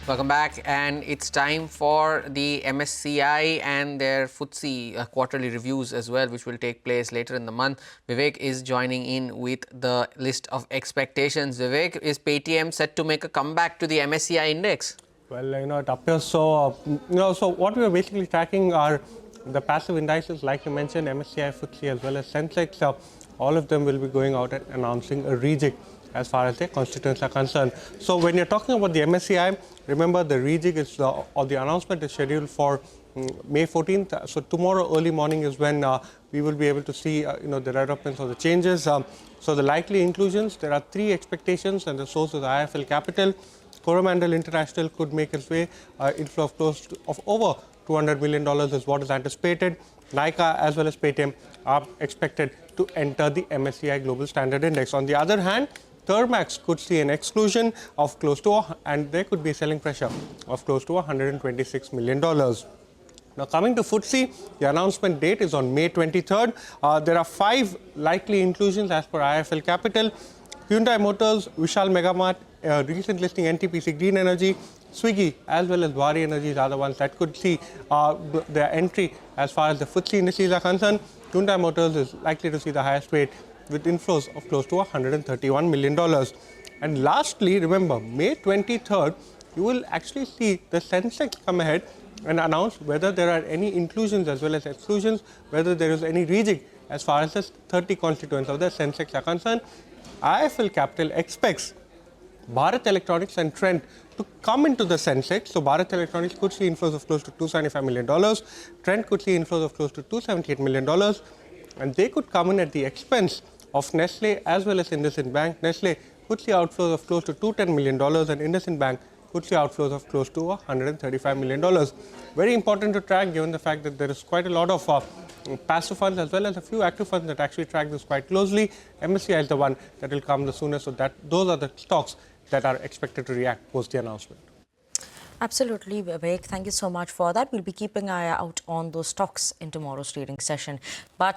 Welcome back, and it's time for the MSCI and their FTSE quarterly reviews as well, which will take place later in the month. Vivek is joining in with the list of expectations. Vivek, is Paytm set to make a comeback to the MSCI index? Well, it appears so. So what we are basically tracking are the passive indices, like you mentioned, MSCI, FTSE, as well as Sensex. All of them will be going out and announcing a rejig as far as their constituents are concerned. So when you're talking about the MSCI, remember the rejig is or the announcement is scheduled for May 14th. So tomorrow early morning is when we will be able to see the developments of the changes. So the likely inclusions, there are three expectations, and the source is IIFL Capital. Coromandel International could make its way inflow of close to over $200 million is what is anticipated. Nykaa as well as Paytm are expected to enter the MSCI Global Standard Index. On the other hand, Thermax could see an exclusion of close to, and there could be a selling pressure of close to $126 million. Now, coming to FTSE, the announcement date is on May 23rd. There are 5 likely inclusions as per IIFL Capital. Hyundai Motors, Vishal Megamart, recent listing NTPC Green Energy, Swiggy as well as Wari Energies are the ones that could see their entry as far as the FTSE indices are concerned. Hyundai Motors is likely to see the highest rate with inflows of close to $131 million. And lastly, remember, May 23rd, you will actually see the Sensex come ahead and announce whether there are any inclusions as well as exclusions, whether there is any rejig as far as the 30 constituents of the Sensex are concerned. IIFL Capital expects Bharat Electronics and Trent to come into the Sensex. So Bharat Electronics could see inflows of close to $275 million. Trent could see inflows of close to $278 million. And they could come in at the expense of Nestle as well as IndusInd Bank. Nestle could see outflows of close to $210 million, and IndusInd Bank could see outflows of close to $135 million. Very important to track, given the fact that there is quite a lot of passive funds as well as a few active funds that actually track this quite closely. MSCI is the one that will come the soonest, so that those are the stocks that are expected to react post the announcement. Absolutely, Vivek. Thank you so much for that. We'll be keeping an eye out on those stocks in tomorrow's trading session. But